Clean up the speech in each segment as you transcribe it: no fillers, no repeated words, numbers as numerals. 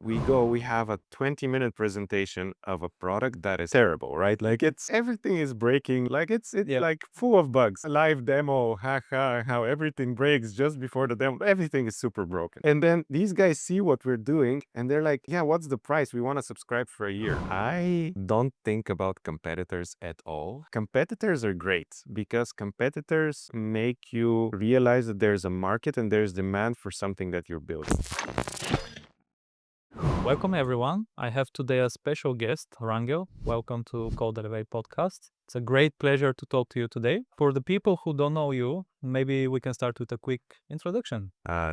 we have a 20-minute presentation of a product that is terrible, right? Like everything is breaking, like it's Yeah. like full of bugs. A live demo, haha, how everything breaks just before the demo, everything is super broken. And then these guys see what we're doing and they're like, yeah, what's the price? We want to subscribe for a year. I don't think about competitors at all. Competitors are great because competitors make you realize that there's a market and there's demand for something that you're building. Welcome everyone. I have today a special guest, Rangel. Welcome to Codelevate podcast. It's a great pleasure to talk to you today. For the people who don't know you, maybe we can start with a quick introduction.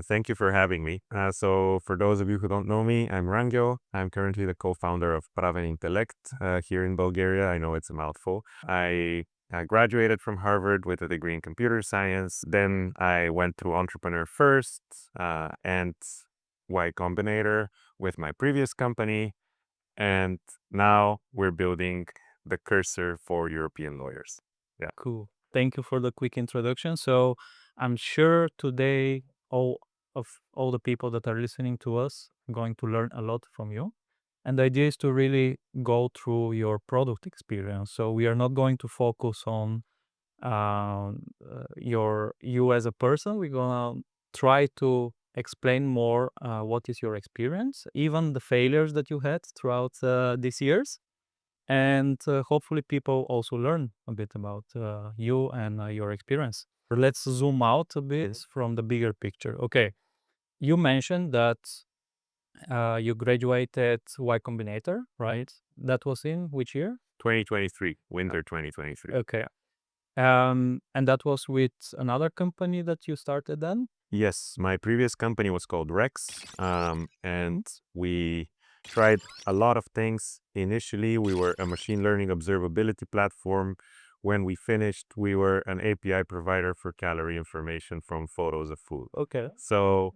Thank you for having me. So for those of you who don't know me, I'm Rangel. I'm currently the co-founder of Praven Intelekt here in Bulgaria. I know it's a mouthful. I graduated from Harvard with a degree in computer science. Then I went through Entrepreneur First and Y Combinator with my previous company. And now we're building the cursor for European lawyers. Yeah. Cool. Thank you for the quick introduction. So I'm sure today all the people that are listening to us are going to learn a lot from you. And the idea is to really go through your product experience. So we are not going to focus on you as a person. We're gonna try to explain more what is your experience, even the failures that you had throughout these years, and hopefully people also learn a bit about you and your experience. Let's zoom out a bit from the bigger picture. Okay, you mentioned that you graduated Y Combinator, right? That was in which year? 2023, winter 2023. Okay. And that was with another company that you started then? Yes, my previous company was called Rex, and we tried a lot of things. Initially, we were a machine learning observability platform. When we finished, we were an API provider for calorie information from photos of food. Okay. So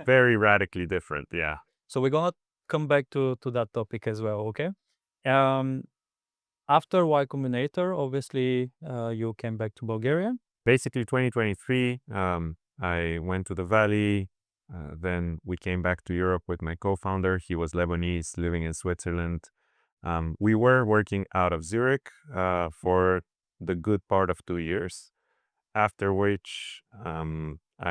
very radically different, yeah. So we're gonna come back to that topic as well, okay? Um, After Y Combinator, obviously, you came back to Bulgaria. Basically, 2023, I went to the Valley. Then we came back to Europe with my co-founder. He was Lebanese, living in Switzerland. We were working out of Zurich for the good part of 2 years, after which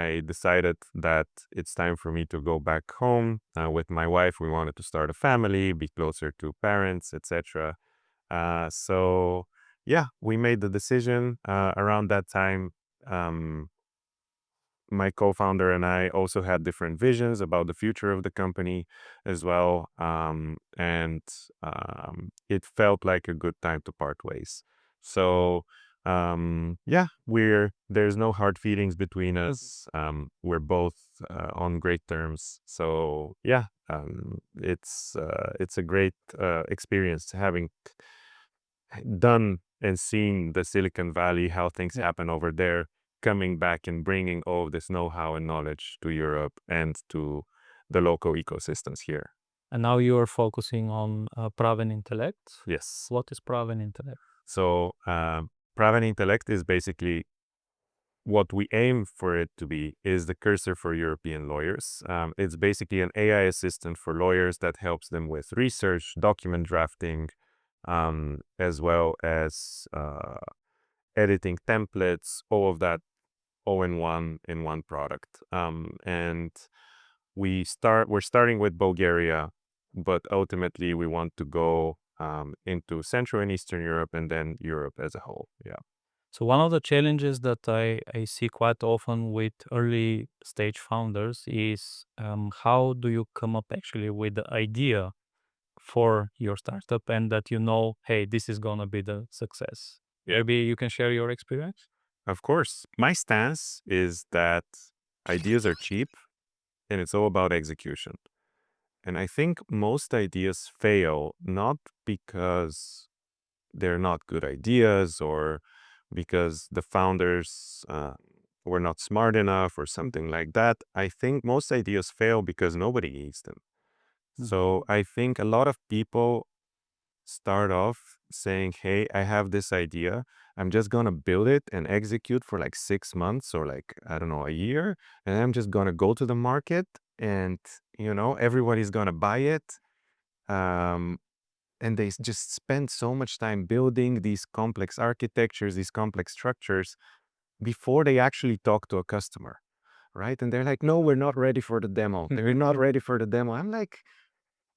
I decided that it's time for me to go back home with my wife. We wanted to start a family, be closer to parents, etc. So yeah, we made the decision around that time. Um, my co-founder and I also had different visions about the future of the company as well. And it felt like a good time to part ways. So yeah, there's no hard feelings between us. We're both on great terms. So yeah, it's a great experience having done and seen the Silicon Valley, how things happen over there, coming back and bringing all of this know-how and knowledge to Europe and to the local ecosystems here. And now you are focusing on Praven Intelekt. Yes. What is Praven Intelekt? So Praven Intelekt is basically what we aim for it to be is the cursor for European lawyers. It's basically an AI assistant for lawyers that helps them with research, document drafting, as well as editing templates, all of that, all in one product. And we're starting with Bulgaria, but ultimately we want to go into Central and Eastern Europe and then Europe as a whole. Yeah. So one of the challenges that I see quite often with early stage founders is how do you come up actually with the idea for your startup and that hey, this is gonna be the success. Yeah. Maybe you can share your experience. Of course. My stance is that ideas are cheap and it's all about execution. And I think most ideas fail not because they're not good ideas or because the founders were not smart enough or something like that. I think most ideas fail because nobody needs them. So I think a lot of people start off saying, hey, I have this idea. I'm just going to build it and execute for like 6 months or like, I don't know, a year. And I'm just going to go to the market and, everybody's gonna buy it. Um, and they just spend so much time building these complex architectures, these complex structures before they actually talk to a customer, right? And they're like, no, we're not ready for the demo. They're not ready for the demo. I'm like,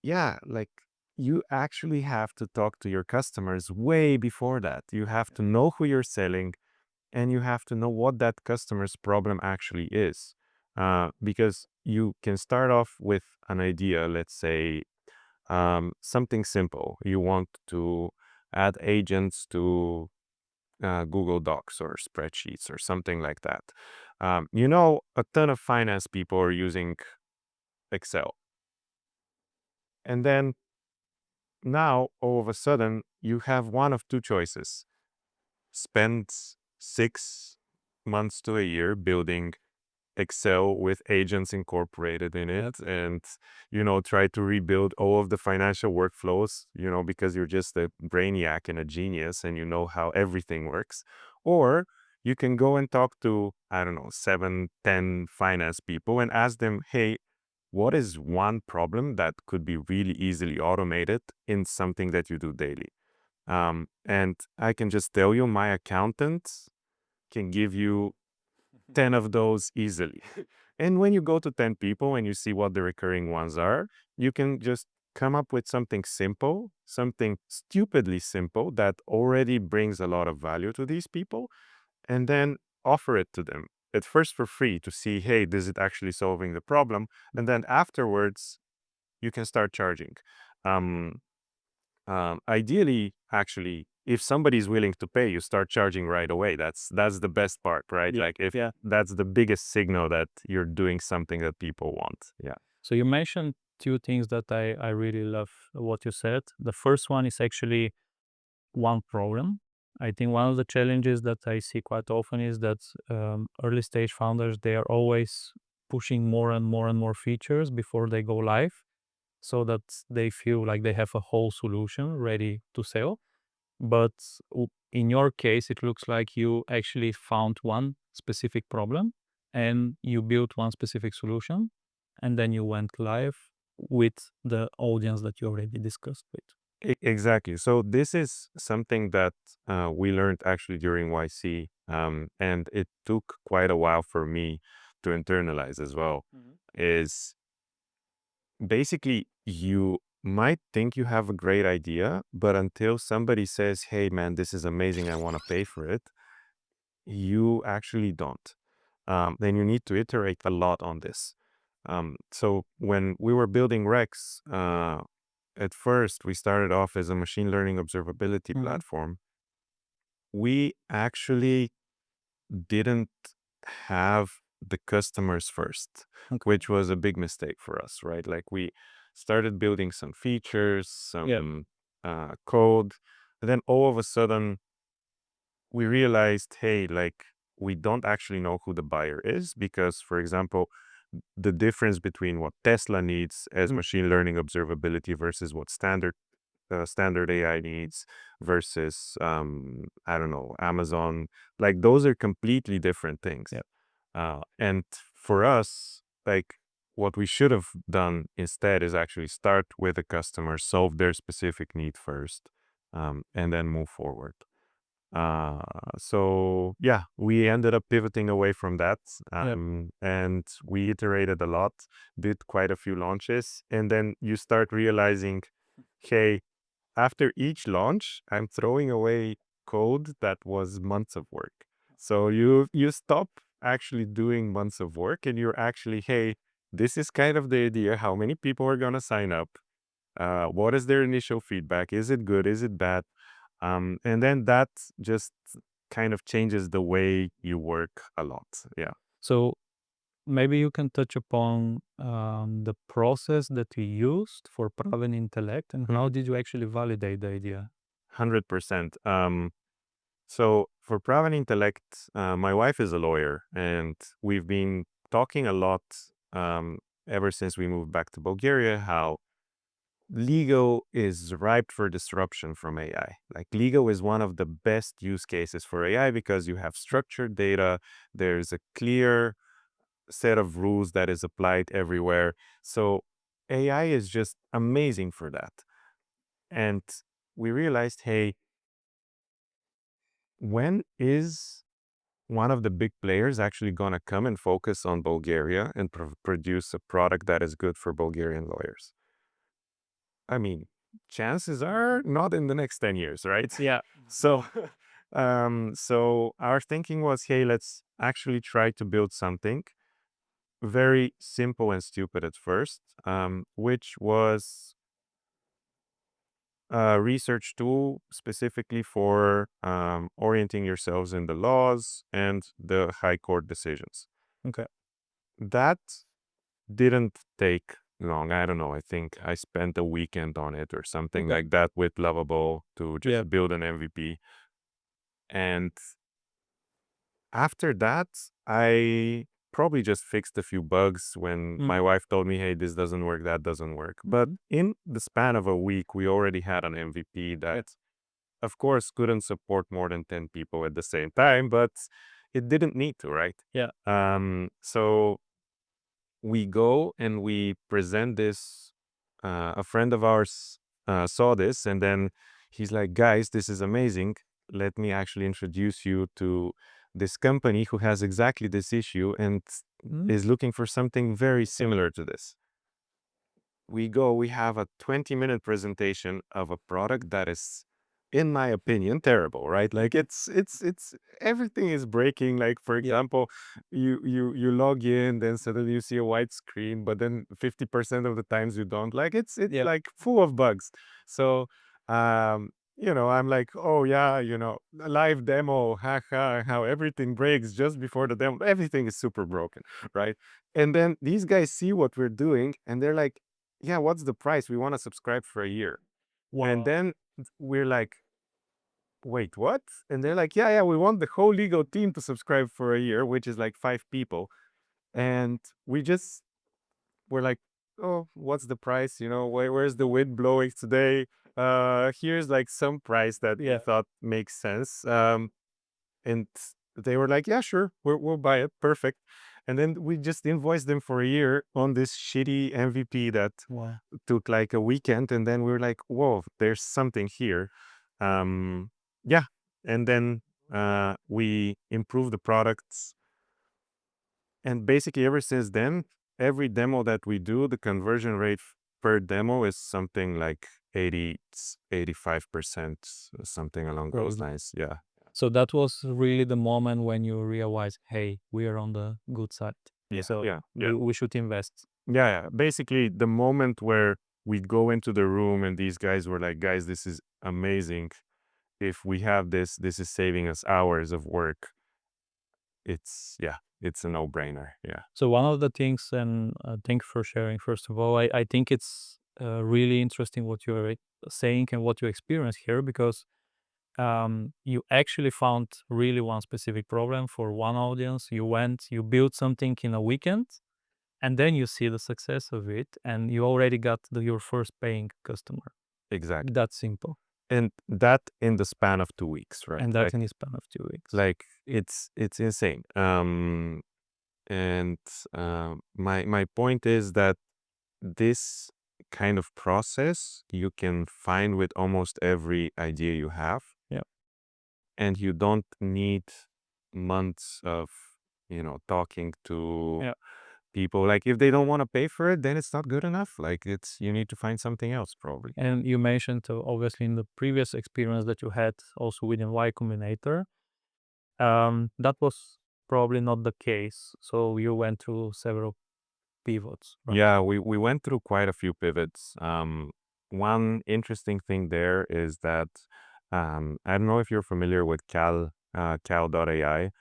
yeah, like you actually have to talk to your customers way before that. You have to know who you're selling, and you have to know what that customer's problem actually is. Because you can start off with an idea, let's say something simple. You want to add agents to Google Docs or spreadsheets or something like that. A ton of finance people are using Excel. And then now, all of a sudden, you have one of two choices: spend 6 months to a year building Excel with agents incorporated in it, and try to rebuild all of the financial workflows, because you're just a brainiac and a genius and you know how everything works. Or you can go and talk to, I don't know, 7, 10 finance people and ask them, hey, what is one problem that could be really easily automated in something that you do daily? And I can just tell you, my accountant can give you 10 of those easily. And when you go to 10 people and you see what the recurring ones are, you can just come up with something simple, something stupidly simple that already brings a lot of value to these people, and then offer it to them at first for free to see, hey, is it actually solving the problem? And then afterwards, you can start charging. Um, Ideally, actually, if somebody's willing to pay, you start charging right away. That's the best part, right? Yeah, Like if yeah. that's the biggest signal that you're doing something that people want. Yeah. So you mentioned two things that I really love what you said. The first one is actually one problem. I think one of the challenges that I see quite often is that early stage founders, they are always pushing more and more and more features before they go live, so that they feel like they have a whole solution ready to sell. But in your case, it looks like you actually found one specific problem and you built one specific solution, and then you went live with the audience that you already discussed with. Exactly. So this is something that we learned actually during YC, and it took quite a while for me to internalize as well. Is basically, you might think you have a great idea, but until somebody says, hey man, this is amazing, I want to pay for it, you actually don't. Then you need to iterate a lot on this. So when we were building Rex, at first we started off as a machine learning observability platform. We actually didn't have the customers first, Okay. which was a big mistake for us, right? Like we started building some features, Yeah. some code, and then all of a sudden we realized, hey, like we don't actually know who the buyer is because, for example, the difference between what Tesla needs as machine learning observability versus what standard AI needs versus I don't know, Amazon, like those are completely different things. Yeah. And for us, like what we should have done instead is actually start with the customer, solve their specific need first, and then move forward. Uh, so yeah, we ended up pivoting away from that, Yeah. and we iterated a lot, did quite a few launches, and then you start realizing, hey, after each launch, I'm throwing away code that was months of work. So you stop actually doing months of work, and you're actually, hey, this is kind of the idea. How many people are gonna sign up? What is their initial feedback? Is it good? Is it bad? And then that just kind of changes the way you work a lot. Yeah, So maybe you can touch upon the process that you used for Praven Intellect and how did you actually validate the idea? 100%. So for Praven Intelekt, my wife is a lawyer, and we've been talking a lot um, ever since we moved back to Bulgaria, how legal is ripe for disruption from AI. Like legal is one of the best use cases for AI because you have structured data, there's a clear set of rules that is applied everywhere. So AI is just amazing for that. And we realized, hey, when is one of the big players actually going to come and focus on Bulgaria and produce a product that is good for Bulgarian lawyers? I mean, chances are not in the next 10 years, right? Yeah. So, so our thinking was, hey, let's actually try to build something very simple and stupid at first, which was a research tool specifically for orienting yourselves in the laws and the high court decisions. Okay. That didn't take long. I don't know. I think I spent a weekend on it or something Okay. like that with Lovable to Yeah. just build an MVP. And after that, I probably just fixed a few bugs when my wife told me, hey, this doesn't work, that doesn't work. But in the span of a week, we already had an MVP that, of course, couldn't support more than 10 people at the same time, but it didn't need to, right? Yeah. So we go and we present this. A friend of ours saw this, and then he's like, guys, this is amazing. Let me actually introduce you to this company who has exactly this issue and is looking for something very similar to this. We have a 20-minute presentation of a product that is, in my opinion, terrible, right? Like it's everything is breaking. Like, for Yeah. example, you log in, then suddenly you see a white screen, but then 50% of the times you don't. Like it's Yeah. like full of bugs. So I'm like, oh yeah, a live demo, haha, how everything breaks just before the demo. Everything is super broken, right? And then these guys see what we're doing and they're like, yeah, what's the price? We want to subscribe for a year. And Wow. then we're like, wait, what? And they're like, yeah, we want the whole legal team to subscribe for a year, which is like 5 people. And we're like, oh, what's the price? Where's the wind blowing today? Here's like some price that we Yeah. thought makes sense. And they were like, yeah, sure, we'll buy it. Perfect. And then we just invoiced them for a year on this shitty MVP that Wow. took like a weekend. And then we were like, whoa, there's something here. Yeah. And then we improved the products. And basically, ever since then, every demo that we do, the conversion rate per demo is something like 85%, something along those Crazy. lines. Yeah. So that was really the moment when you realize, hey, we are on the good side. Yeah. So Yeah. we should invest. Yeah. Basically, the moment where we'd go into the room and these guys were like, guys, this is amazing. If we have this is saving us hours of work. It's a no-brainer. Yeah. So one of the things, and thank you for sharing, first of all, I think it's really interesting what you're saying and what you experience here, because you actually found really one specific problem for one audience. You built something in a weekend, and then you see the success of it, and you already got your first paying customer. Exactly. That's simple. And that in the span of 2 weeks, right? And that in the span of 2 weeks. Like it's insane. And my point is that this kind of process you can find with almost every idea you have. Yeah. And you don't need months of talking to Yeah. people. Like, if they don't want to pay for it, then it's not good enough. Like, you need to find something else probably. And you mentioned, obviously, in the previous experience that you had also within Y Combinator, that was probably not the case. So you went through several pivots, right? Yeah, we went through quite a few pivots. One interesting thing there is that I don't know if you're familiar with Cal.ai.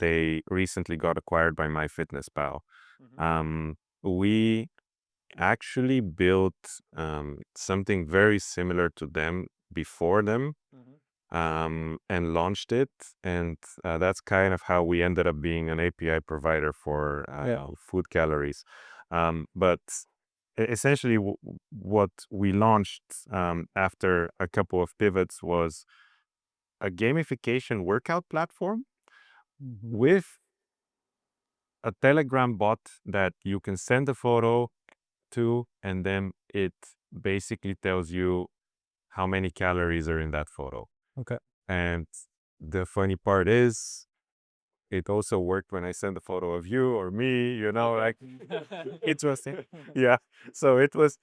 They recently got acquired by MyFitnessPal. We actually built something very similar to them before them, and launched it. And that's kind of how we ended up being an API provider for Yeah. food calories. But essentially, what we launched after a couple of pivots was a gamification workout platform with a Telegram bot that you can send a photo, to, and then it basically tells you how many calories are in that photo. Okay. And the funny part is, it also worked when I sent a photo of you or me, like interesting. Yeah. So it was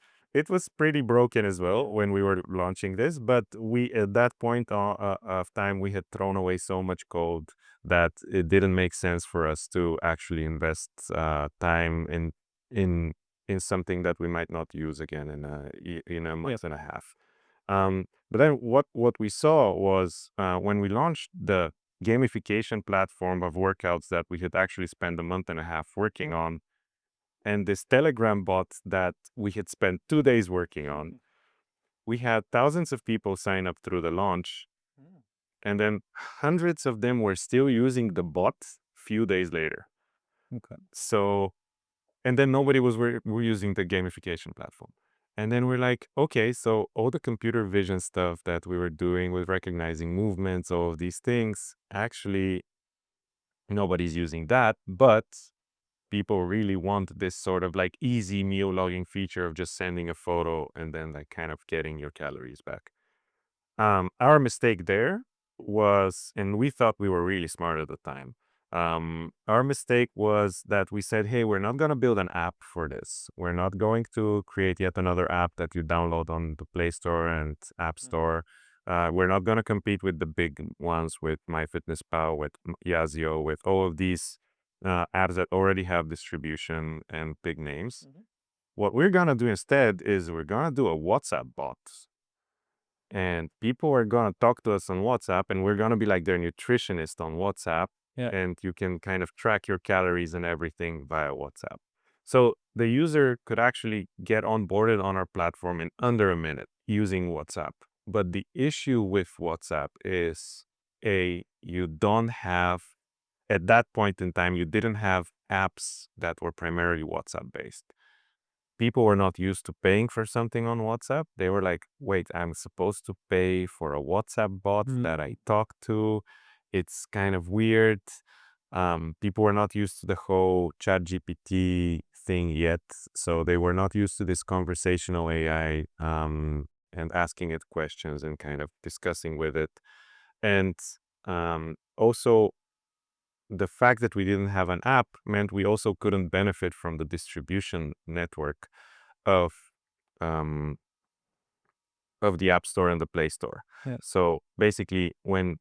pretty broken as well when we were launching this, but we at that point of time we had thrown away so much code that it didn't make sense for us to actually invest time in in something that we might not use again in a month and a half. But then what we saw was when we launched the gamification platform of workouts that we had actually spent a month and a half working on, and this Telegram bot that we had spent 2 days working on, we had thousands of people sign up through the launch, and then hundreds of them were still using the bot few days later. Okay. So, and then nobody were using the gamification platform. And then we're like, okay, so all the computer vision stuff that we were doing with recognizing movements, all of these things, actually nobody's using that, but people really want this sort of like easy meal logging feature of just sending a photo and then like kind of getting your calories back. Our mistake there was, and we thought we were really smart at the time. Our mistake was that we said, hey, we're not going to build an app for this. We're not going to create yet another app that you download on the Play Store and App Store. We're not going to compete with the big ones, with MyFitnessPal, with Yazio, with all of these apps that already have distribution and big names. What we're going to do instead is we're going to do a WhatsApp bot. And people are going to talk to us on WhatsApp, and we're going to be like their nutritionist on WhatsApp. Yeah. And you can kind of track your calories and everything via WhatsApp. So the user could actually get onboarded on our platform in under a minute using WhatsApp. But the issue with WhatsApp is, you don't have, at that point in time, you didn't have apps that were primarily WhatsApp based. People were not used to paying for something on WhatsApp. They were like, wait, I'm supposed to pay for a WhatsApp bot that I talk to. It's kind of weird. People were not used to the whole ChatGPT thing yet. So they were not used to this conversational AI and asking it questions and kind of discussing with it. And also, the fact that we didn't have an app meant we also couldn't benefit from the distribution network of um, of the App Store and the Play Store. Yeah. So basically, when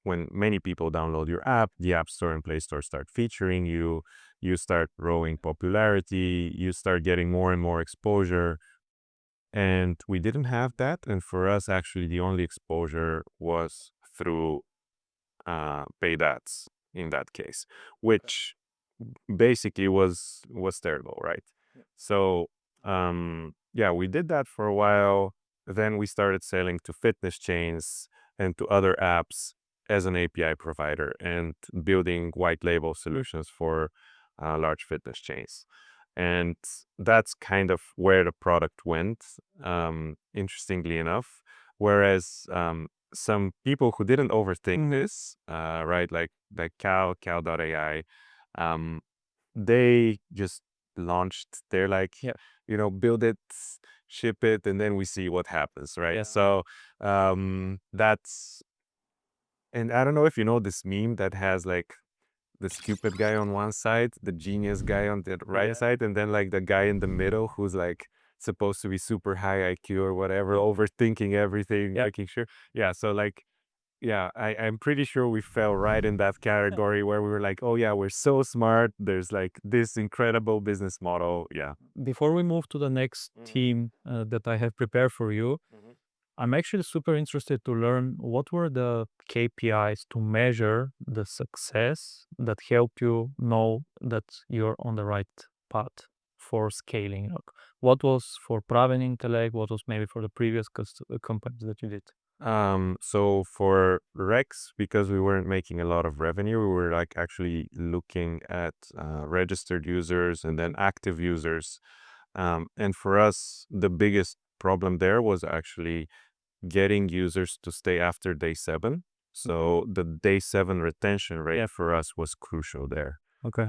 many people download your app, the App Store and Play Store start featuring you. You start growing popularity. You start getting more and more exposure. And we didn't have that. And for us, actually, the only exposure was through paid ads in that case, which basically was terrible, right? So yeah, we did that for a while. Then we started selling to fitness chains and to other apps as an API provider and building white label solutions for large fitness chains. And that's kind of where the product went, interestingly enough. Whereas some people who didn't overthink this, right, like cow.ai, they just launched. They're like, Yeah. build it, ship it, and then we see what happens, right? Yeah. So that's, and I don't know if you know this meme that has like the stupid guy on one side, the genius guy on the right side, and then like the guy in the middle who's like supposed to be super high IQ or whatever, overthinking everything, Yeah. making sure. Yeah, so like, yeah, I'm pretty sure we fell right in that category where we were like, oh yeah, we're so smart. There's like this incredible business model. Yeah. Before we move to the next team that I have prepared for you, I'm actually super interested to learn what were the KPIs to measure the success that helped you know that you're on the right path for scaling. Like, what was for Praven Intelekt? What was maybe for the previous companies that you did? So for Rex, because we weren't making a lot of revenue, we were like actually looking at registered users and then active users. And for us, the biggest problem there was actually getting users to stay after day 7. So the day 7 retention rate for us was crucial there. Okay.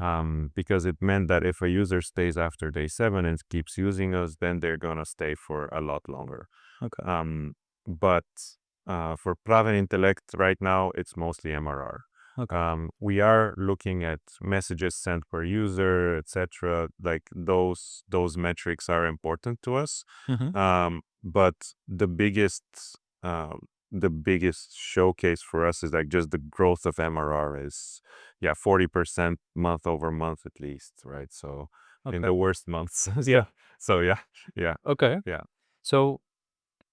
Because it meant that if a user stays after day 7 and keeps using us, then they're gonna stay for a lot longer. Okay. But for Praven Intelekt right now, it's mostly MRR. Okay. We are looking at messages sent per user, etc. Like those metrics are important to us. Mm-hmm. But the biggest showcase for us is like just the growth of MRR is 40% month over month at least, right? So in Okay. the worst months. Yeah. So yeah, Okay. yeah. So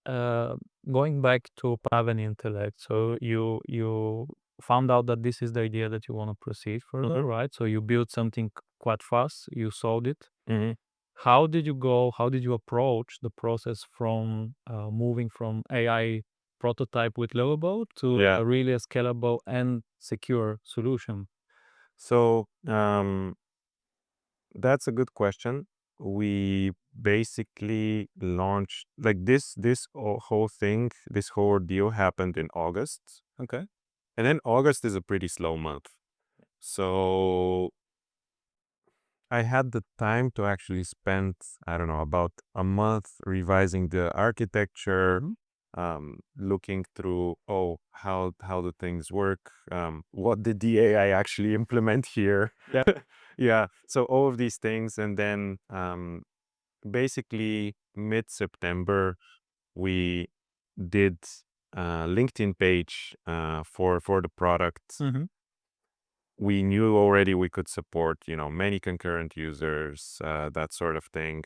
uh, going back to Praven Intellect, so you found out that this is the idea that you want to proceed further, right? So you built something quite fast. You sold it. hmm How did you go? How did you approach the process from moving from AI prototype with Lowboat to Yeah. a really scalable and secure solution? So that's a good question. We basically launched like whole thing, this whole ordeal happened in August. Okay. And then August is a pretty slow month. So I had the time to actually spend, I don't know, about a month revising the architecture, Mhm. looking through, how the things work, what did the AI actually implement here? Yeah. Yeah, so all of these things, and then basically mid-September we did a LinkedIn page for the product. Mm-hmm. We knew already we could support, many concurrent users, that sort of thing.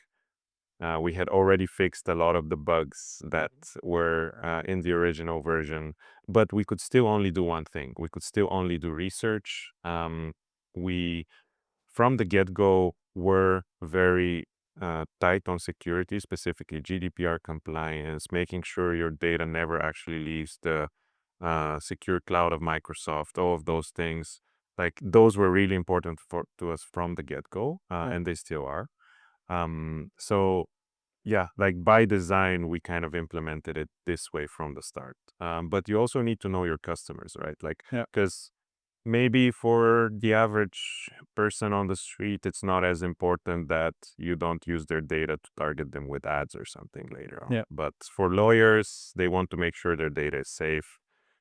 We had already fixed a lot of the bugs that were in the original version, but we could still only do one thing. We could still only do research. We, from the get-go, were very tight on security, specifically GDPR compliance, making sure your data never actually leaves the secure cloud of Microsoft, all of those things. Like those were really important to us from the get-go, Yeah. and they still are. So yeah, like by design, we kind of implemented it this way from the start. But you also need to know your customers, right? Like, Yeah. because maybe for the average person on the street, it's not as important that you don't use their data to target them with ads or something later on. Yeah. But for lawyers, they want to make sure their data is safe.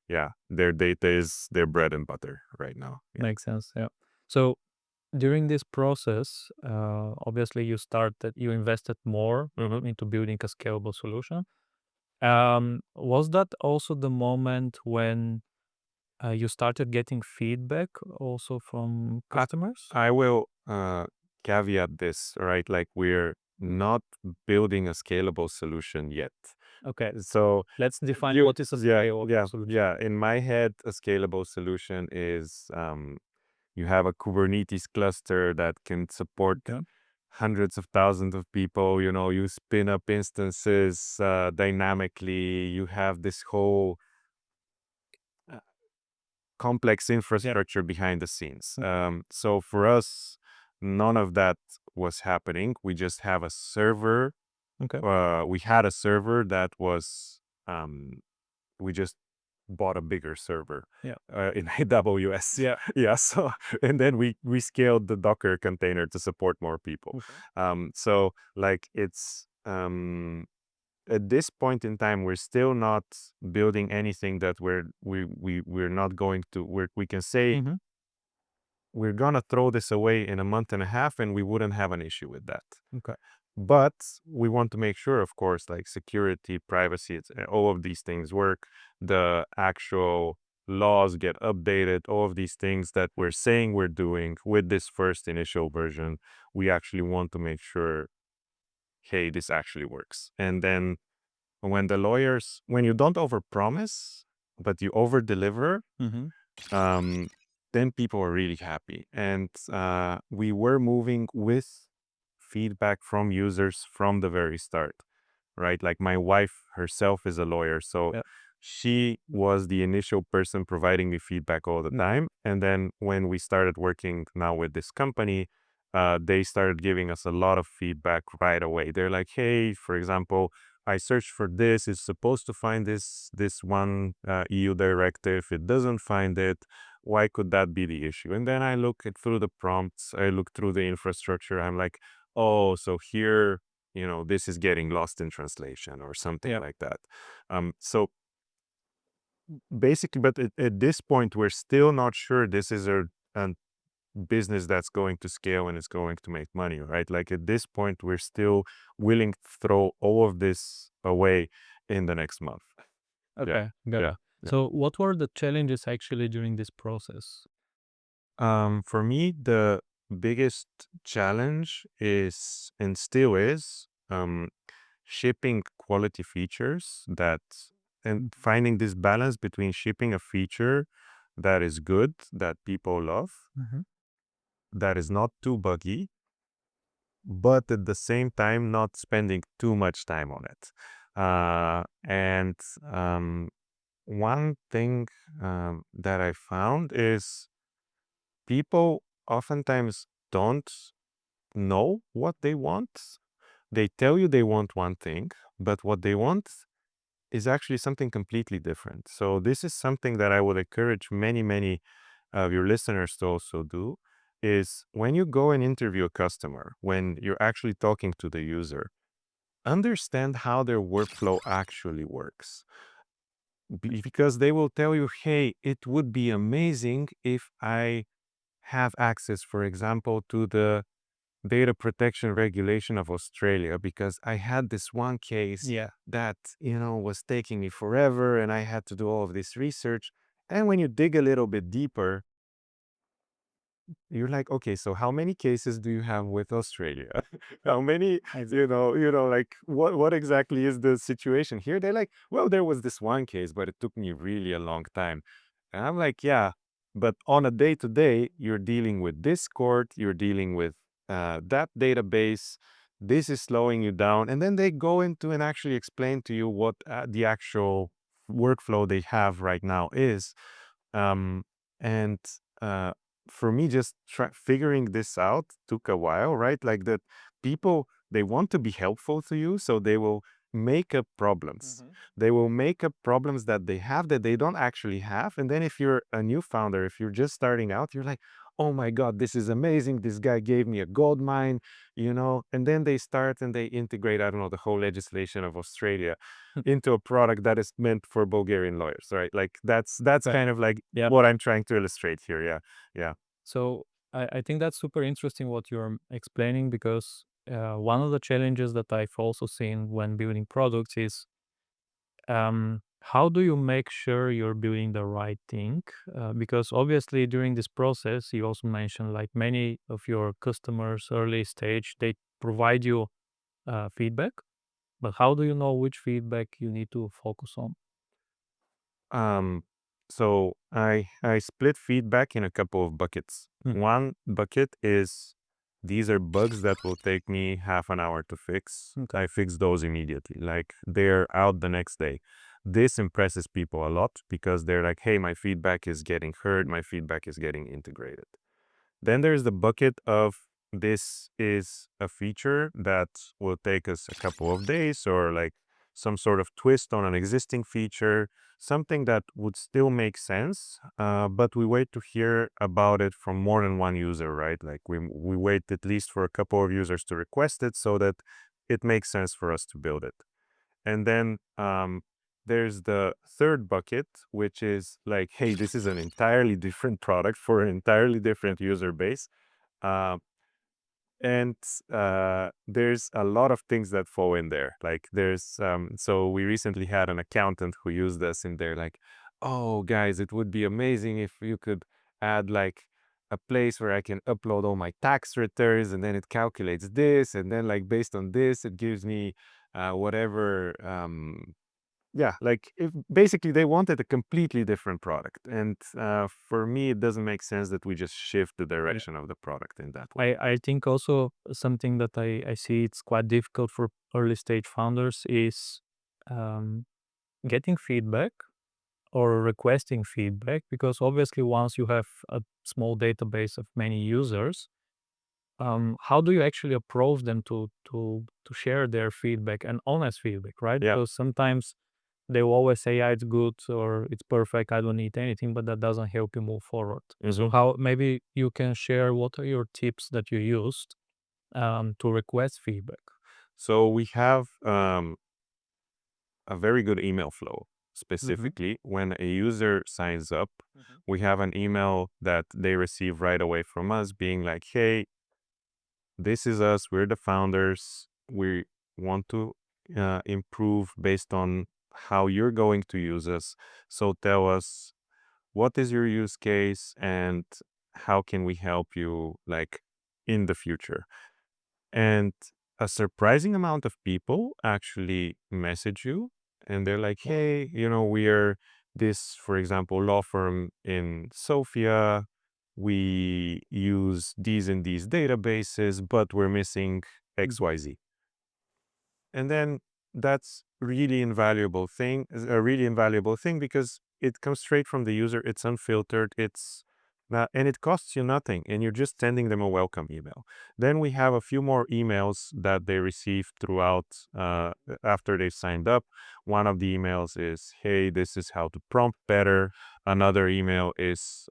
Yeah, their data is their bread and butter right now. Yeah. Makes sense. Yeah. So during this process, obviously you invested more hmm into building a scalable solution. Was that also the moment when you started getting feedback also from I, customers? I will caveat this, right? Like we're not building a scalable solution yet. Okay, So let's define you, what is a yeah, scalable yeah, solution. yeah. In my head, a scalable solution is you have a Kubernetes cluster that can support Okay. hundreds of thousands of people. You spin up instances dynamically. You have this whole uh, complex Yeah. infrastructure behind the scenes. Okay. So for us, none of that was happening. We just have a server. Okay. We had a server that was, we just bought a bigger server Yeah. in AWS. Yeah. Yeah. So, and then we scaled the Docker container to support more people. Okay. So like it's, at this point in time, we're still not building anything that we're not going to, we can say Mm-hmm. we're gonna throw this away in a month and a half and we wouldn't have an issue with that. Okay. But we want to make sure, of course, like security, privacy, all of these things work. The actual laws get updated, all of these things that we're saying we're doing with this first initial version, we actually want to make sure, hey, this actually works. And then when you don't overpromise, but you overdeliver, Mm-hmm. um, then people are really happy. And we were moving with feedback from users from the very start, right? Like my wife herself is a lawyer, so Yeah. she was the initial person providing me feedback all the Mm. time. And then when we started working now with this company, they started giving us a lot of feedback right away. They're like, hey, for example, I searched for this. It's supposed to find this one EU directive. It doesn't find it. why could that be the issue? And then I look it through the prompts, I look through the infrastructure. I'm like, oh, so here, this is getting lost in translation or something Yeah. like that. So basically, but at this point, we're still not sure this is a business that's going to scale and it's going to make money, right? Like at this point, we're still willing to throw all of this away in the next month. Yeah, Okay, got it. yeah, yeah. So what were the challenges actually during this process? For me, the biggest challenge is and still is shipping quality features and finding this balance between shipping a feature that is good, that people love, Mhm. that is not too buggy, but at the same time, not spending too much time on it. And one thing that I found is people oftentimes don't know what they want. They tell you they want one thing, but what they want is actually something completely different. So this is something that I would encourage many of your listeners to also do is when you go and interview a customer, when you're actually talking to the user, understand how their workflow actually works. Because they will tell you, hey, it would be amazing if I have access, for example, to the data protection regulation of Australia because I had this one case Yeah. that, was taking me forever and I had to do all of this research. And when you dig a little bit deeper, you're like, okay, so how many cases do you have with Australia? How many, like what exactly is the situation here? They're like, well, there was this one case, but it took me really a long time. And I'm like, yeah, but on a day to day, you're dealing with this court, you're dealing with that database. This is slowing you down. And then they go into and actually explain to you what the actual workflow they have right now is. Um, and uh, for me, just figuring this out took a while, right? Like that people, they want to be helpful to you, so they will make up problems. Mhm. They will make up problems that they have that they don't actually have. And then if you're a new founder, if you're just starting out, you're like, oh my God, this is amazing. This guy gave me a gold mine, and then they start and they integrate, I don't know, the whole legislation of Australia into a product that is meant for Bulgarian lawyers, right? Like that's Okay. kind of like Yeah. what I'm trying to illustrate here. Yeah. Yeah. So I think that's super interesting what you're explaining because one of the challenges that I've also seen when building products is how do you make sure you're building the right thing? Because obviously during this process, you also mentioned like many of your customers early stage, they provide you feedback, but how do you know which feedback you need to focus on? Um, so I split feedback in a couple of buckets. Mm. One bucket is these are bugs that will take me half an hour to fix. Okay. I fix those immediately. Like they're out the next day. This impresses people a lot because they're like, hey, my feedback is getting heard, my feedback is getting integrated. Then there's the bucket of this is a feature that will take us a couple of days or like some sort of twist on an existing feature, something that would still make sense, but we wait to hear about it from more than one user, right? Like we wait at least for a couple of users to request it so that it makes sense for us to build it. And then there's the third bucket, which is like, hey, this is an entirely different product for an entirely different user base. Uh, and there's a lot of things that fall in there. Like so we recently had an accountant who used us in there, like, oh, guys, it would be amazing if you could add like a place where I can upload all my tax returns and then it calculates this. And then like based on this, it gives me whatever yeah, like if basically they wanted a completely different product. And for me, it doesn't make sense that we just shift the Yeah. direction of the product in that way. I think also something that I see it's quite difficult for early stage founders is um, getting feedback or requesting feedback because obviously once you have a small database of many users, how do you actually approach them to share their feedback and honest feedback, right? Yeah. Because sometimes they will always say, yeah, it's good or it's perfect, I don't need anything, but that doesn't help you move forward. So how maybe you can share what are your tips that you used to request feedback? So we have a very good email flow. Mm-hmm. Specifically, when a user signs up, Mm-hmm. we have an email that they receive right away from us being like, hey, this is us. We're the founders. We want to improve based on how you're going to use us. So tell us, what is your use case and how can we help you like in the future? And a surprising amount of people actually message you and they're like, hey, we are this, for example, law firm in Sofia. We use these and these databases, but we're missing XYZ. And then that's a really invaluable thing because it comes straight from the user. It's unfiltered. And it costs you nothing. And you're just sending them a welcome email. Then we have a few more emails that they receive throughout after they signed up. One of the emails is, hey, this is how to prompt better. Another email is,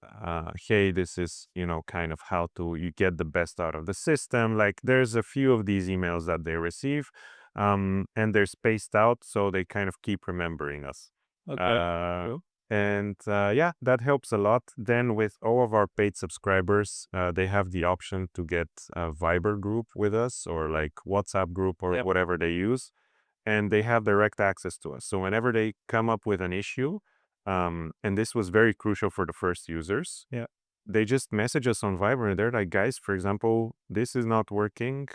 hey, this is, kind of how to you get the best out of the system. Like there's a few of these emails that they receive and they're spaced out, so they kind of keep remembering us. Okay. Uh, Cool. and yeah, that helps a lot. Then with all of our paid subscribers, they have the option to get a Viber group with us or like WhatsApp group or Yep. whatever they use, and they have direct access to us. So whenever they come up with an issue, and this was very crucial for the first users, Yeah. they just message us on Viber and they're like, guys, for example, this is not working.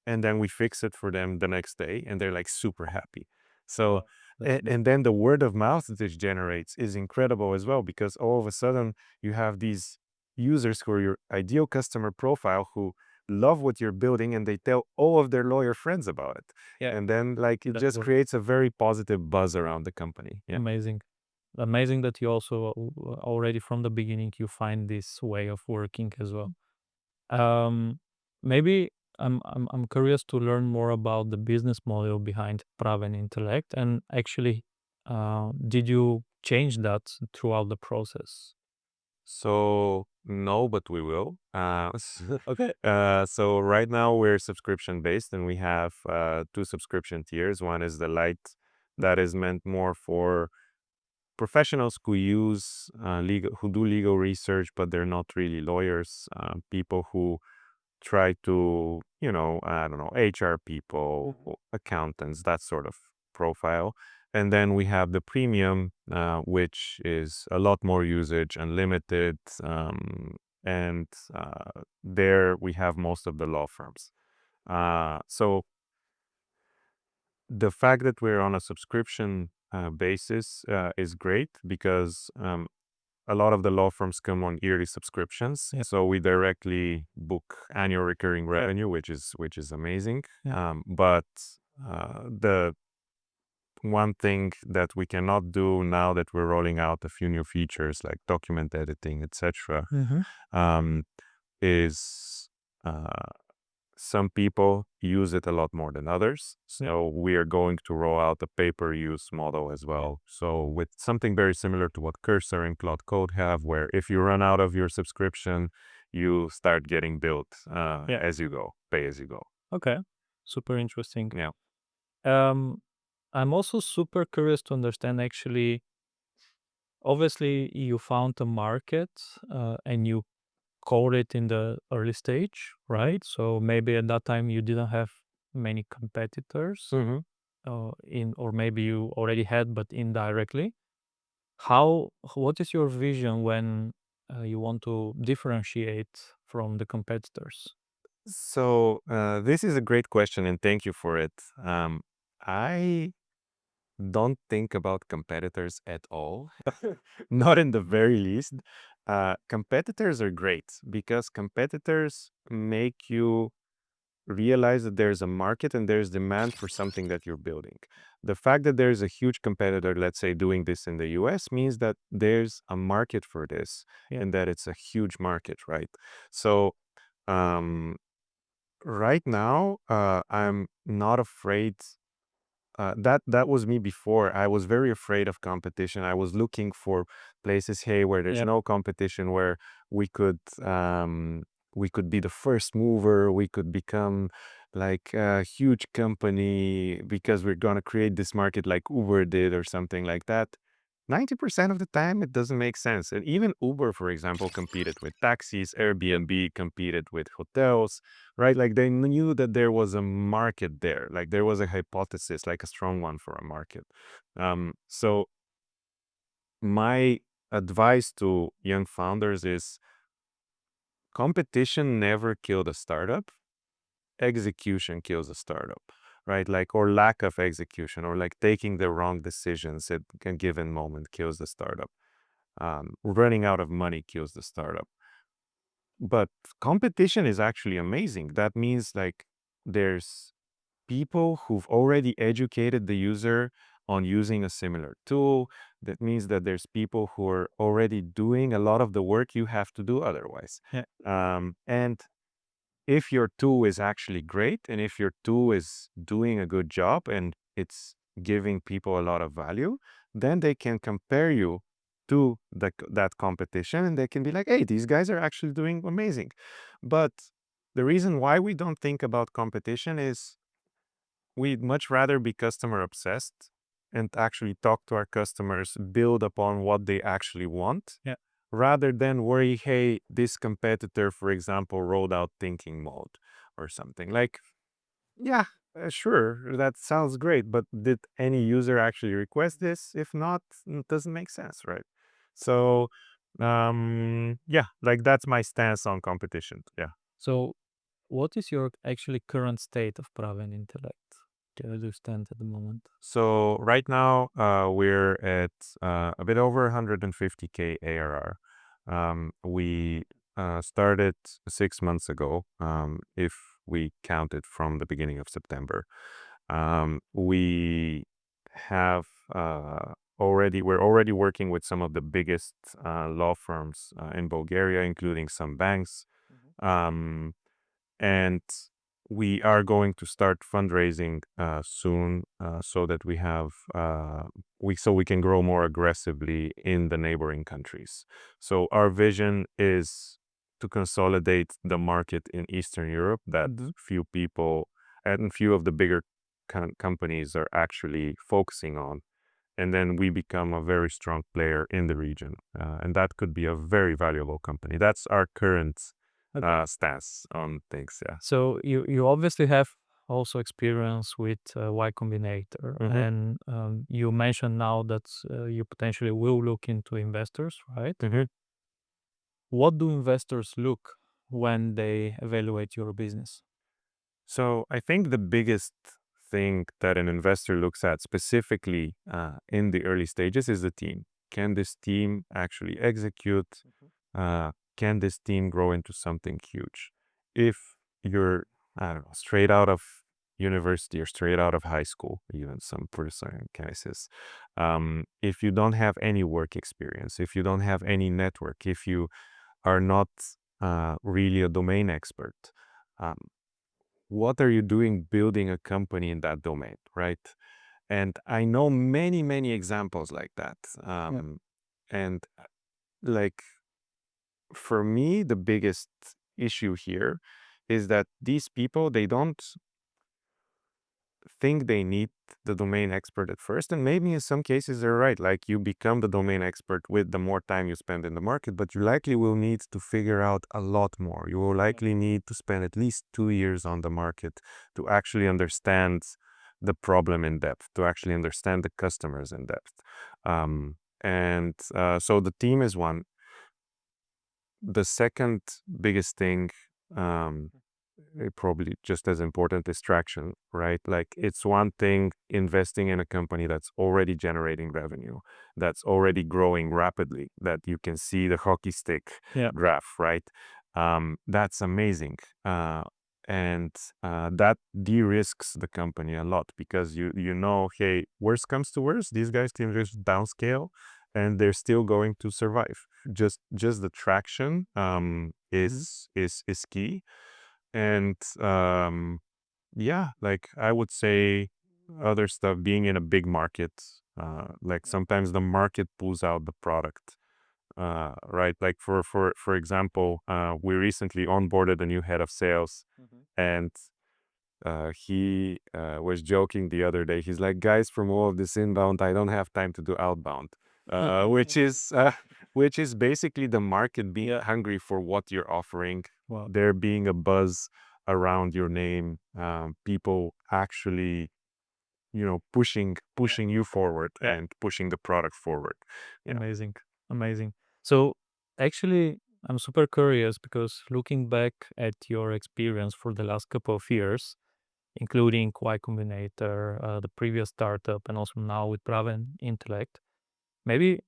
And then we fix it for them the next day and they're like super happy. So, Wow. That's good. and then the word of mouth that this generates is incredible as well, because all of a sudden you have these users who are your ideal customer profile who love what you're building and they tell all of their lawyer friends about it. Yeah. And then like it That just works. creates a very positive buzz around the company. Yeah. Amazing. Amazing that you also already from the beginning you find this way of working as well. Um, maybe I'm curious to learn more about the business model behind Praven Intellekt, and actually, did you change that throughout the process? So no, but we will. Okay. So right now we're subscription based, and we have two subscription tiers. One is the light, that is meant more for professionals who use who do legal research, but they're not really lawyers. People who try to, I don't know, HR people, accountants, that sort of profile. And then we have the premium, which is a lot more usage, unlimited. And there we have most of the law firms. So the fact that we're on a subscription basis is great because a lot of the law firms come on yearly subscriptions. Yeah. So we directly book annual recurring revenue, which is amazing. Yeah. But the one thing that we cannot do now that we're rolling out a few new features like document editing, etc., Mm-hmm. um, is some people use it a lot more than others. Yeah. So we are going to roll out a pay-per-use model as well. So with something very similar to what Cursor and Cloud Code have, where if you run out of your subscription, you start getting billed Yeah. as you go, pay as you go. Okay. Super interesting. Yeah. Um, I'm also super curious to understand actually. Obviously, you found a market and you caught it in the early stage, right? So maybe at that time you didn't have many competitors hmm in, or maybe you already had, but indirectly. How? What is your vision when you want to differentiate from the competitors? So this is a great question, and thank you for it. I don't think about competitors at all, not in the very least. Competitors are great because competitors make you realize that there's a market and there's demand for something that you're building. The fact that there's a huge competitor, let's say, doing this in the US means that there's a market for this Yeah. and that it's a huge market, right? So, um, right now, I'm not afraid that was me before. I was very afraid of competition. I was looking for places, hey, where there's Yeah. no competition, where we could um, we could be the first mover. We could become like a huge company because we're gonna create this market like Uber did or something like that. 90% of the time, it doesn't make sense. And even Uber, for example, competed with taxis. Airbnb competed with hotels, right? Like they knew that there was a market there, like there was a hypothesis, like a strong one for a market. So my advice to young founders is competition never killed a startup. Execution kills a startup, right? Like, or lack of execution, or like taking the wrong decisions at a given moment kills the startup. Running out of money kills the startup. But competition is actually amazing. That means like there's people who've already educated the user on using a similar tool. That means that there's people who are already doing a lot of the work you have to do otherwise. Yeah. And if your tool is actually great, and if your tool is doing a good job and it's giving people a lot of value, then they can compare you to that competition, and they can be like, hey, these guys are actually doing amazing. But the reason why we don't think about competition is we'd much rather be customer obsessed and actually talk to our customers, build upon what they actually want, Yeah. rather than worry, hey, this competitor, for example, rolled out thinking mode or something. Like, yeah, sure, that sounds great, but did any user actually request this? If not, it doesn't make sense, right? So, yeah, like that's my stance on competition. Yeah. So, what is your actually current state of Praven Intellekt? Where do you stand at the moment? So right now, we're at a bit over 150K ARR. We started 6 months ago, if we count it from the beginning of September. We have we're already working with some of the biggest law firms in Bulgaria, including some banks. Um, and we are going to start fundraising soon, so that we can grow more aggressively in the neighboring countries. So our vision is to consolidate the market in Eastern Europe that few people and few of the bigger companies are actually focusing on, and then we become a very strong player in the region, and that could be a very valuable company. That's our current Okay. stance on things. Yeah. So you obviously have also experience with Y Combinator, Mm-hmm. and you mentioned now that you potentially will look into investors, right? Mm-hmm. What do investors look when they evaluate your business? So I think the biggest thing that an investor looks at specifically in the early stages is the team. Can this team actually execute? Can this team grow into something huge? If you're, I don't know, straight out of university or straight out of high school, even some for certain cases, if you don't have any work experience, if you don't have any network, if you are not really a domain expert, um, what are you doing building a company in that domain, right? And I know many, many examples like that. Yeah. And like for me, the biggest issue here is that these people, they don't think they need the domain expert at first. And maybe in some cases they're right. Like you become the domain expert with the more time you spend in the market, but you likely will need to figure out a lot more. You will likely need to spend at least 2 years on the market to actually understand the problem in depth, to actually understand the customers in depth. So the team is one. The second biggest thing, um, probably just as important, is traction, right? Like it's one thing investing in a company that's already generating revenue, that's already growing rapidly, that you can see the hockey stick Yeah. graph, right? That's amazing. And that de-risks the company a lot because you know, hey, worst comes to worst, these guys can just downscale and they're still going to survive. Just the traction is key. And yeah, like I would say other stuff, being in a big market, like sometimes the market pulls out the product, right? Like for example, we recently onboarded a new head of sales, and he was joking the other day. He's like, guys, from all of this inbound, I don't have time to do outbound, which is which is basically the market being Yeah. hungry for what you're offering. Wow. There being a buzz around your name, people actually, pushing you forward and pushing the product forward. Yeah. Amazing. Amazing. So actually, I'm super curious because looking back at your experience for the last couple of years, including Y Combinator, the previous startup, and also now with Praven Intellekt, maybe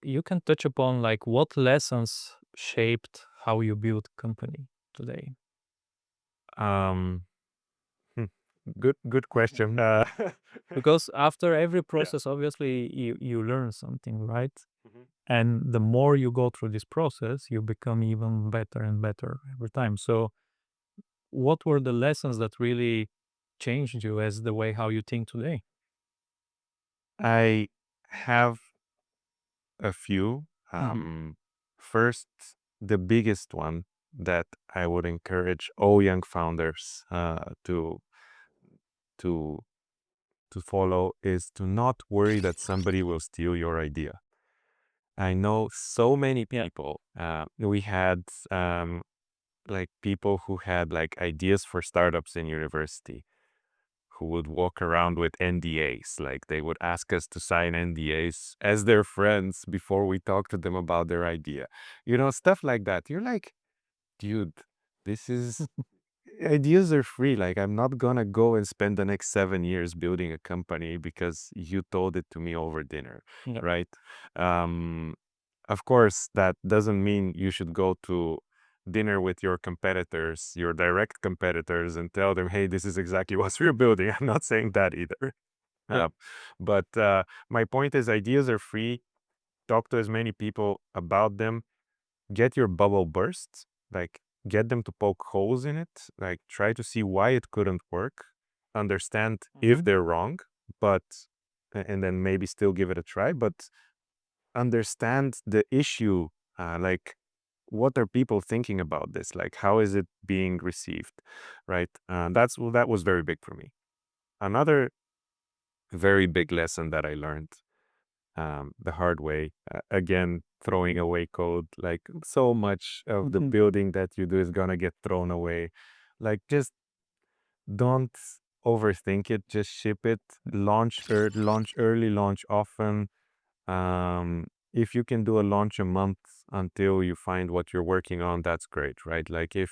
you can touch upon like what lessons shaped how you build company today. Um, hmm, good question. Because after every Yeah. process, obviously you learn something, right? Mhm. And the more you go through this process, you become even better and better every time. So what were the lessons that really changed you as the way how you think today? I have a few. Hmm. First, the biggest one that I would encourage all young founders to to follow is to not worry that somebody will steal your idea. I know so many Yeah. people. We had like people who had like ideas for startups in university who would walk around with NDAs. Like they would ask us to sign NDAs as their friends before we talk to them about their idea. Stuff like that. You're like, dude, this is ideas are free. Like I'm not gonna go and spend the next 7 years building a company because you told it to me over dinner, Yeah. right? Um, of course, that doesn't mean you should go to dinner with your competitors, your direct competitors, and tell them, hey, this is exactly what we're building. I'm not saying that either. Yeah. Uh, but my point is, ideas are free. Talk to as many people about them. Get your bubble burst. Like, get them to poke holes in it. Like, try to see why it couldn't work. Understand if they're wrong, but, and then maybe still give it a try. But understand the issue, like what are people thinking about this, like how is it being received, right? That was very big for me. Another very big lesson that I learned the hard way, again, throwing away code, like so much of the Mhm. building that you do is gonna get thrown away. Like just don't overthink it, just ship it, launch early, launch often. If you can do a launch a month until you find what you're working on, that's great, right? Like if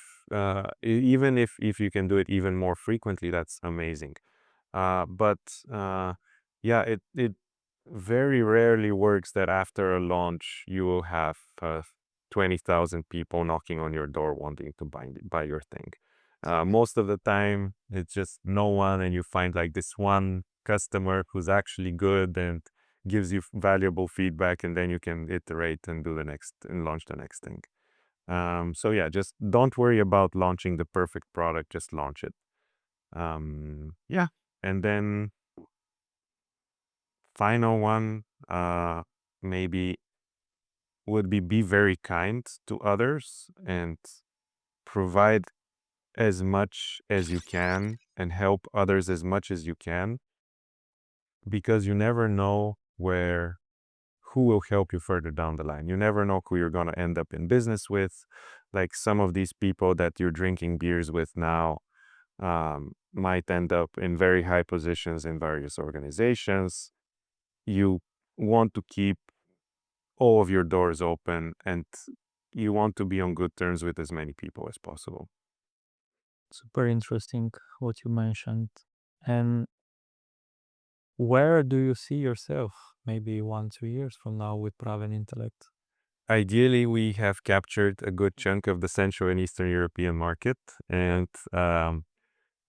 even if you can do it even more frequently, that's amazing. But yeah, it very rarely works that after a launch you will have 20,000 people knocking on your door wanting to buy your thing. Most of the time, it's just no one, and you find like this one customer who's actually good and gives you valuable feedback, and then you can iterate and do the next and launch the next thing. So yeah, just don't worry about launching the perfect product, just launch it. Yeah. And then final one, maybe would be very kind to others and provide as much as you can and help others as much as you can, because you never know who will help you further down the line. You never know who you're going to end up in business with. Like some of these people that you're drinking beers with now might end up in very high positions in various organizations. You want to keep all of your doors open, and you want to be on good terms with as many people as possible. Super interesting what you mentioned. And where do you see yourself maybe 1, 2 years from now with Praven Intellekt? Ideally, we have captured a good chunk of the Central and Eastern European market, and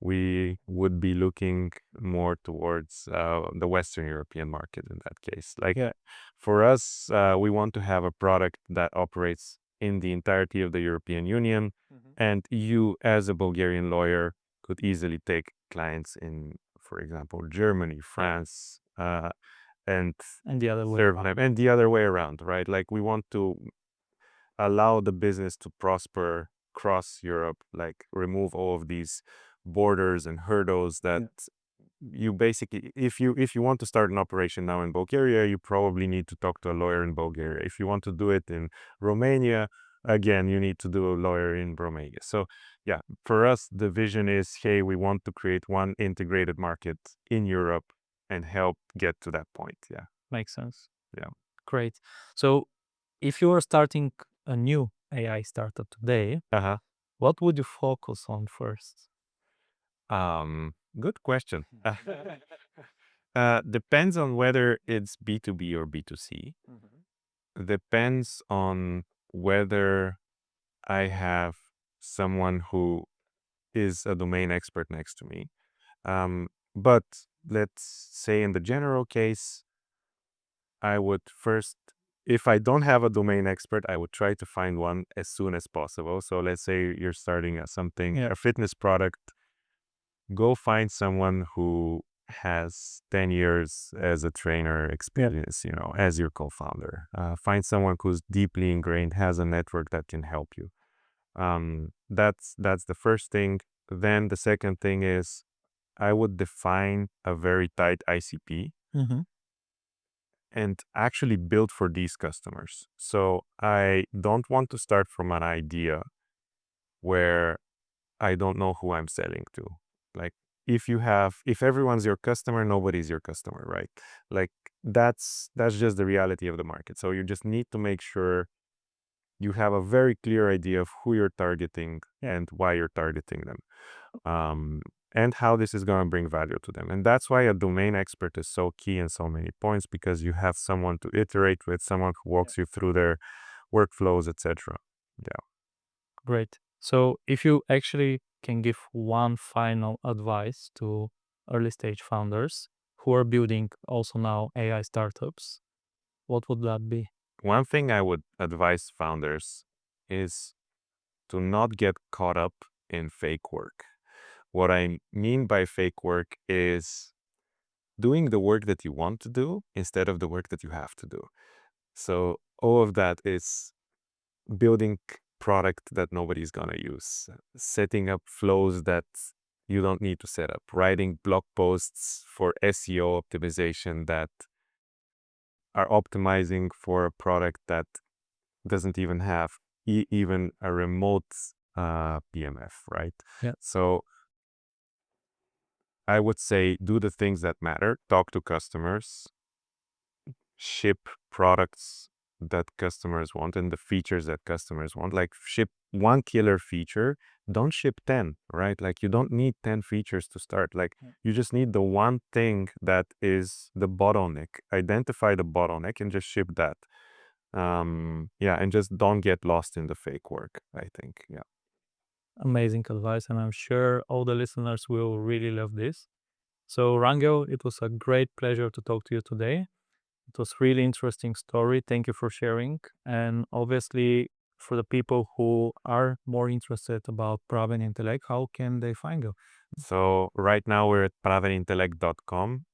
we would be looking more towards the Western European market in that case. Like Yeah. for us, we want to have a product that operates in the entirety of the European Union, and you, as a Bulgarian lawyer, could easily take clients in for example, Germany, France, and And the other way third around. time, and the other way around, right? Like we want to allow the business to prosper across Europe, like remove all of these borders and hurdles that you basically, if you want to start an operation now in Bulgaria, you probably need to talk to a lawyer in Bulgaria. If you want to do it in Romania, again, you need to do a lawyer in Romania. So yeah, for us, the vision is, hey, we want to create one integrated market in Europe and help get to that point. Yeah. Makes sense. Yeah. Great. So if you are starting a new AI startup today, Uh-huh. what would you focus on first? Good question. Depends on whether it's B2B or B2C. Depends on whether I have someone who is a domain expert next to me. But let's say in the general case, I would first, if I don't have a domain expert, I would try to find one as soon as possible. So let's say you're starting a fitness product, go find someone who has 10 years as a trainer experience, as your co-founder. Find someone who's deeply ingrained, has a network that can help you. That's the first thing. Then the second thing is I would define a very tight ICP and actually build for these customers. So I don't want to start from an idea where I don't know who I'm selling to. Like if everyone's your customer, nobody's your customer, right? Like that's just the reality of the market. So you just need to make sure you have a very clear idea of who you're targeting and why you're targeting them. And how this is going to bring value to them. And that's why a domain expert is so key in so many points, because you have someone to iterate with, someone who walks you through their workflows, etc. Yeah. Great. So if you actually can give one final advice to early stage founders who are building also now AI startups, what would that be? One thing I would advise founders is to not get caught up in fake work. What I mean by fake work is doing the work that you want to do instead of the work that you have to do. So all of that is building product that nobody's gonna use, setting up flows that you don't need to set up, writing blog posts for SEO optimization that are optimizing for a product that doesn't even have even a remote PMF, right? Yeah. So I would say do the things that matter, talk to customers, ship products that customers want and the features that customers want. Like ship one killer feature, don't ship 10, right? Like you don't need 10 features to start. Like you just need the one thing that is the bottleneck. Identify the bottleneck and just ship that. And just don't get lost in the fake work, I think. Yeah. Amazing advice. And I'm sure all the listeners will really love this. So, Rangel, it was a great pleasure to talk to you today. It was really interesting story. Thank you for sharing. And obviously, for the people who are more interested about Praven Intelekt, how can they find you? So right now we're at pravenintelekt.com.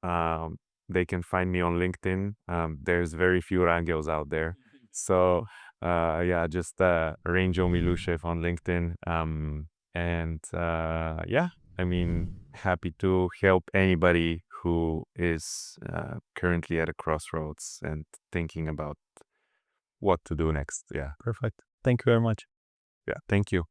They can find me on LinkedIn. There's very few Rangels out there. So just Rangel Milushev on LinkedIn. I mean, happy to help anybody who is currently at a crossroads and thinking about what to do next. Yeah. Perfect. Thank you very much. Yeah. Thank you.